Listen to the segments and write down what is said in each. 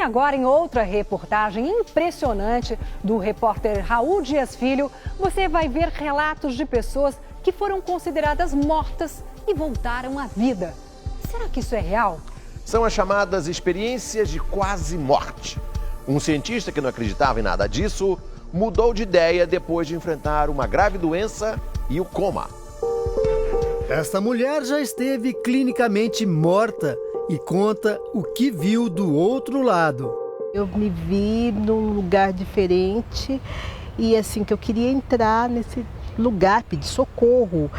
agora, em outra reportagem impressionante do repórter Raul Dias Filho, você vai ver relatos de pessoas que foram consideradas mortas e voltaram à vida. Será que isso é real? São as chamadas experiências de quase morte. Um cientista que não acreditava em nada disso mudou de ideia depois de enfrentar uma grave doença e o coma. Esta mulher já esteve clinicamente morta e conta o que viu do outro lado. Eu me vi num lugar diferente e assim que eu queria entrar nesse lugar, pedir socorro.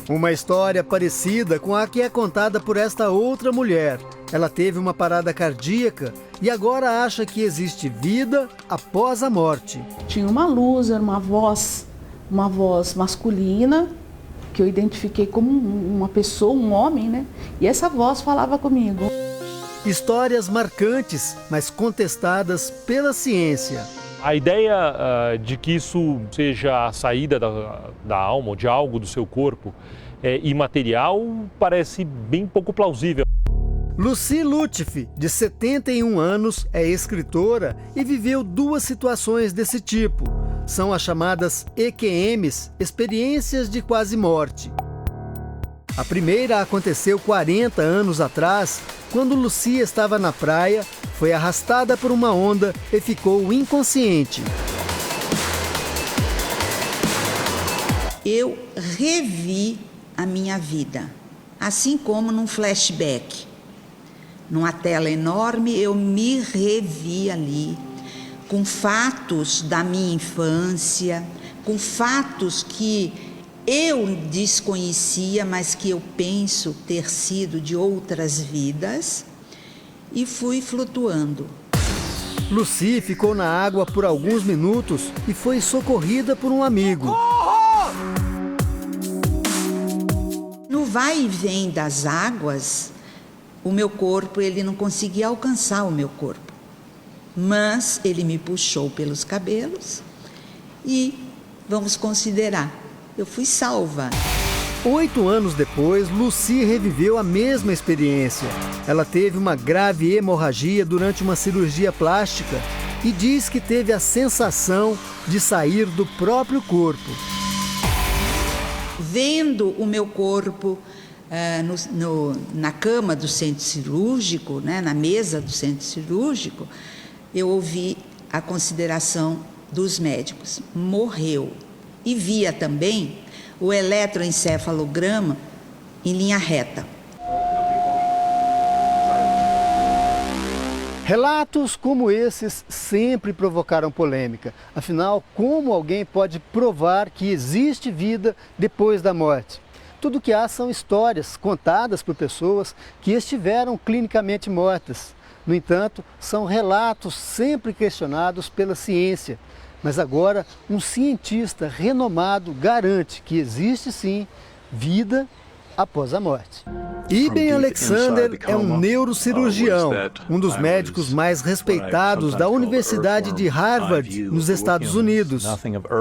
Uma história parecida com a que é contada por esta outra mulher. Ela teve uma parada cardíaca e agora acha que existe vida após a morte. Tinha uma luz, era uma voz masculina, que eu identifiquei como uma pessoa, um homem, né? E essa voz falava comigo. Histórias marcantes, mas contestadas pela ciência. A ideia de que isso seja a saída da alma ou de algo do seu corpo imaterial parece bem pouco plausível. Lucy Lutfi, de 71 anos, é escritora e viveu duas situações desse tipo. São as chamadas EQMs, experiências de quase morte. A primeira aconteceu 40 anos atrás, quando Lucy estava na praia, foi arrastada por uma onda e ficou inconsciente. Eu revi a minha vida, assim como num flashback. Numa tela enorme, eu me revi ali, com fatos da minha infância, com fatos que eu desconhecia, mas que eu penso ter sido de outras vidas, e fui flutuando. Lucy ficou na água por alguns minutos e foi socorrida por um amigo. No vai e vem das águas, o meu corpo, ele não conseguia alcançar o meu corpo. Mas ele me puxou pelos cabelos e, vamos considerar, eu fui salva. 8 anos depois, Lucy reviveu a mesma experiência. Ela teve uma grave hemorragia durante uma cirurgia plástica e diz que teve a sensação de sair do próprio corpo. Vendo o meu corpo na cama do centro cirúrgico, né, na mesa do centro cirúrgico, eu ouvi a consideração dos médicos: morreu. E via também o eletroencefalograma em linha reta. Relatos como esses sempre provocaram polêmica. Afinal, como alguém pode provar que existe vida depois da morte? Tudo que há são histórias contadas por pessoas que estiveram clinicamente mortas. No entanto, são relatos sempre questionados pela ciência. Mas agora, um cientista renomado garante que existe sim vida após a morte. Ibn Alexander é um neurocirurgião, um dos médicos mais respeitados da Universidade de Harvard, nos Estados Unidos.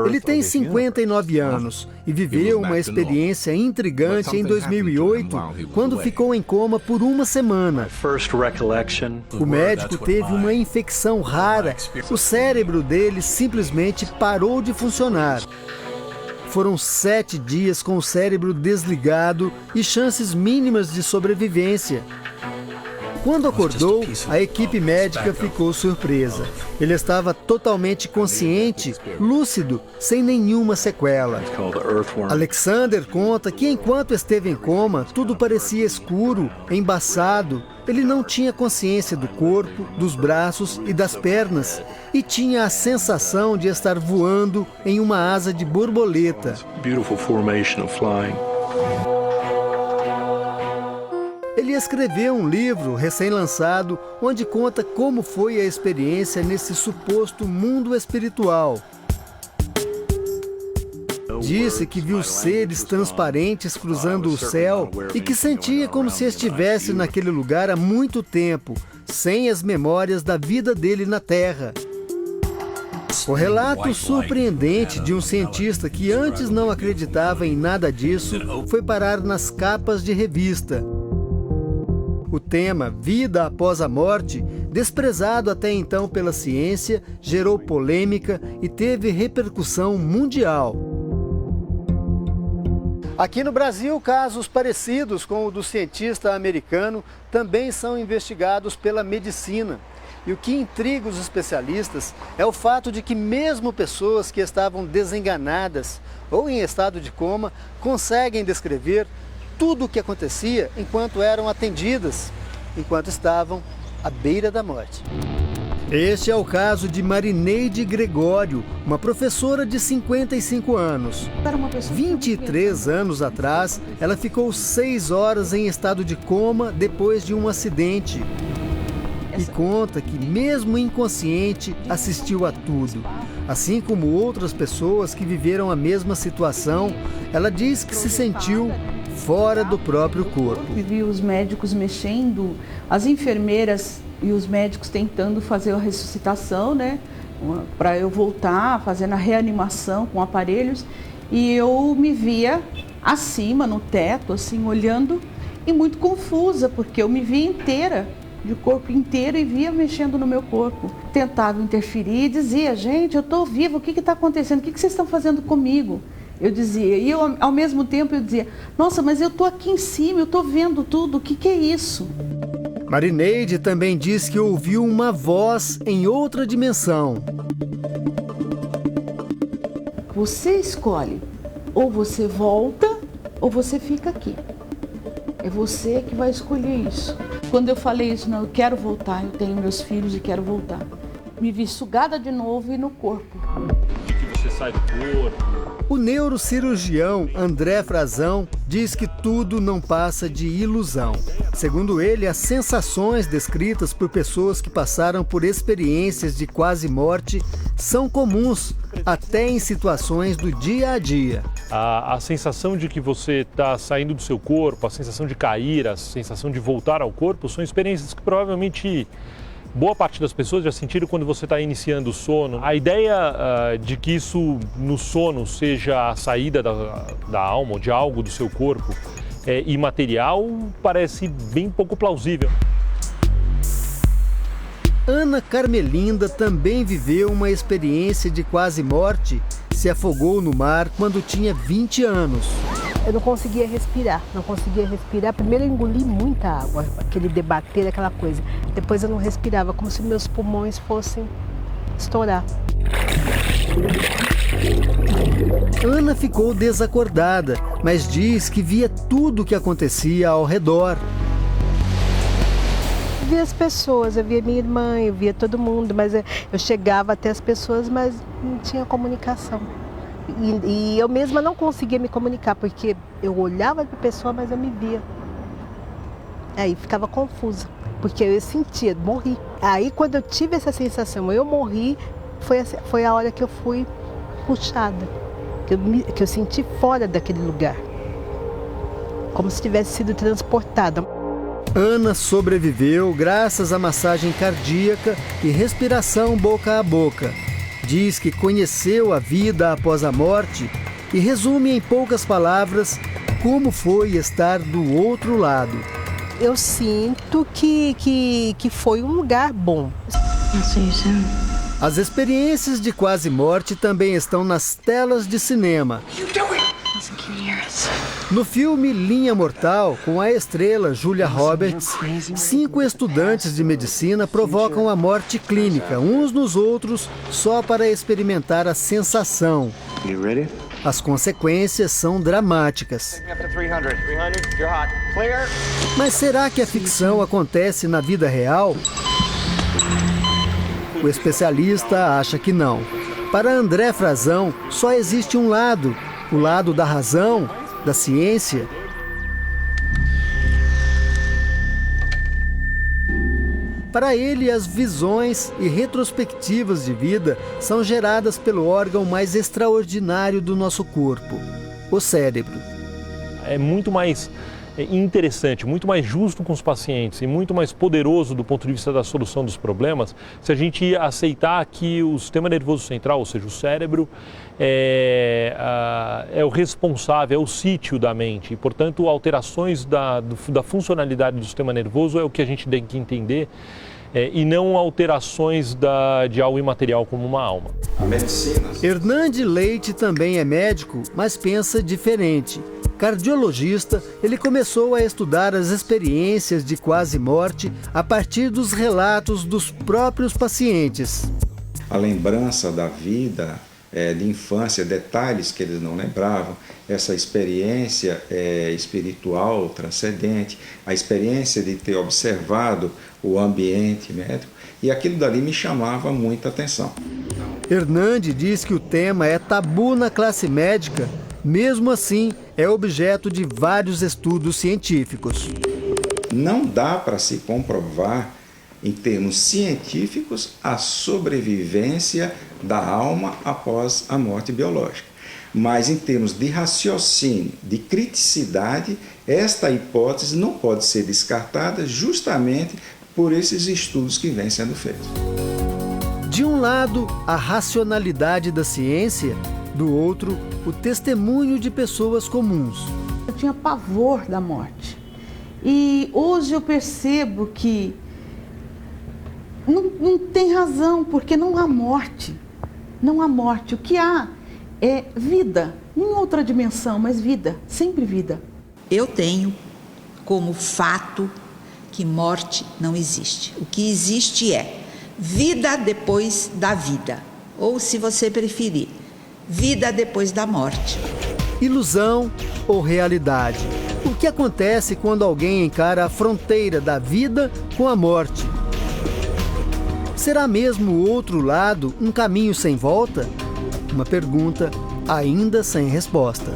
Ele tem 59 anos e viveu uma experiência intrigante em 2008, quando ficou em coma por uma semana. O médico teve uma infecção rara. O cérebro dele simplesmente parou de funcionar. Foram 7 dias com o cérebro desligado e chances mínimas de sobrevivência. Quando acordou, a equipe médica ficou surpresa. Ele estava totalmente consciente, lúcido, sem nenhuma sequela. Alexander conta que enquanto esteve em coma, tudo parecia escuro, embaçado. Ele não tinha consciência do corpo, dos braços e das pernas e tinha a sensação de estar voando em uma asa de borboleta. Ele escreveu um livro recém-lançado onde conta como foi a experiência nesse suposto mundo espiritual. Disse que viu seres transparentes cruzando o céu e que sentia como se estivesse naquele lugar há muito tempo, sem as memórias da vida dele na Terra. O relato surpreendente de um cientista que antes não acreditava em nada disso foi parar nas capas de revista. O tema Vida após a morte desprezado até então pela ciência, gerou polêmica e teve repercussão mundial. Aqui no Brasil, casos parecidos com o do cientista americano também são investigados pela medicina. E o que intriga os especialistas é o fato de que mesmo pessoas que estavam desenganadas ou em estado de coma conseguem descrever tudo o que acontecia enquanto eram atendidas, enquanto estavam à beira da morte. Este é o caso de Marineide Gregório, uma professora de 55 anos. 23 anos atrás, ela ficou 6 horas em estado de coma depois de um acidente. E conta que, mesmo inconsciente, assistiu a tudo. Assim como outras pessoas que viveram a mesma situação, ela diz que se sentiu fora do próprio corpo. Vi os médicos mexendo, as enfermeiras e os médicos tentando fazer a ressuscitação, né? Para eu voltar, fazendo a reanimação com aparelhos. E eu me via acima, no teto, assim, olhando e muito confusa, porque eu me via inteira, de corpo inteiro, e via mexendo no meu corpo. Tentava interferir e dizia: gente, eu estou viva, o que está acontecendo? O que vocês estão fazendo comigo? Eu dizia, e eu, ao mesmo tempo eu dizia: nossa, mas eu estou aqui em cima, eu estou vendo tudo, o que é isso? Marineide também diz que ouviu uma voz em outra dimensão. Você escolhe, ou você volta, ou você fica aqui. É você que vai escolher isso. Quando eu falei isso, não, eu quero voltar, eu tenho meus filhos e quero voltar. Me vi sugada de novo e no corpo. De que você sai do corpo. O neurocirurgião André Frazão diz que tudo não passa de ilusão. Segundo ele, as sensações descritas por pessoas que passaram por experiências de quase morte são comuns, até em situações do dia a dia. A sensação de que você está saindo do seu corpo, a sensação de cair, a sensação de voltar ao corpo, são experiências que provavelmente boa parte das pessoas já sentiram quando você está iniciando o sono. A ideia de que isso no sono seja a saída da alma ou de algo do seu corpo imaterial parece bem pouco plausível. Ana Carmelinda também viveu uma experiência de quase morte. Se afogou no mar quando tinha 20 anos. Eu não conseguia respirar, Primeiro eu engoli muita água, aquele debater, aquela coisa. Depois eu não respirava, como se meus pulmões fossem estourar. Ana ficou desacordada, mas diz que via tudo o que acontecia ao redor. Eu via as pessoas, eu via minha irmã, eu via todo mundo, mas eu chegava até as pessoas, mas não tinha comunicação. E eu mesma não conseguia me comunicar, porque eu olhava para a pessoa, mas eu me via. Aí ficava confusa, porque eu sentia, morri. Aí quando eu tive essa sensação, eu morri, foi a hora que eu fui puxada, que eu senti fora daquele lugar, como se tivesse sido transportada. Ana sobreviveu graças à massagem cardíaca e respiração boca a boca. Diz que conheceu a vida após a morte e resume em poucas palavras como foi estar do outro lado. Eu sinto que foi um lugar bom. As experiências de quase morte também estão nas telas de cinema. No filme Linha Mortal, com a estrela Julia Roberts, 5 estudantes de medicina provocam a morte clínica, uns nos outros, só para experimentar a sensação. As consequências são dramáticas. Mas será que a ficção acontece na vida real? O especialista acha que não. Para André Frazão, só existe um lado, o lado da razão, da ciência. Para ele, as visões e retrospectivas de vida são geradas pelo órgão mais extraordinário do nosso corpo, o cérebro. É muito mais interessante, muito mais justo com os pacientes e muito mais poderoso do ponto de vista da solução dos problemas se a gente aceitar que o sistema nervoso central, ou seja, o cérebro, é o responsável, é o sítio da mente. E, portanto, alterações da funcionalidade do sistema nervoso é o que a gente tem que entender e não alterações de algo imaterial como uma alma. A medicina. Hernande Leite também é médico, mas pensa diferente. Cardiologista, ele começou a estudar as experiências de quase morte a partir dos relatos dos próprios pacientes. A lembrança da vida, de infância, detalhes que eles não lembravam, essa experiência espiritual transcendente, a experiência de ter observado o ambiente médico, e aquilo dali me chamava muita atenção. Hernande diz que o tema é tabu na classe médica, mesmo assim é objeto de vários estudos científicos. Não dá para se comprovar, em termos científicos, a sobrevivência da alma após a morte biológica. Mas em termos de raciocínio, de criticidade, esta hipótese não pode ser descartada justamente por esses estudos que vêm sendo feitos. De um lado, a racionalidade da ciência, do outro, o testemunho de pessoas comuns. Eu tinha pavor da morte. E hoje eu percebo que não tem razão, porque não há morte. Não há morte. O que há é vida, em outra dimensão, mas vida, sempre vida. Eu tenho como fato que morte não existe. O que existe é vida depois da vida, ou, se você preferir, vida depois da morte. Ilusão ou realidade? O que acontece quando alguém encara a fronteira da vida com a morte? Será mesmo o outro lado um caminho sem volta? Uma pergunta ainda sem resposta.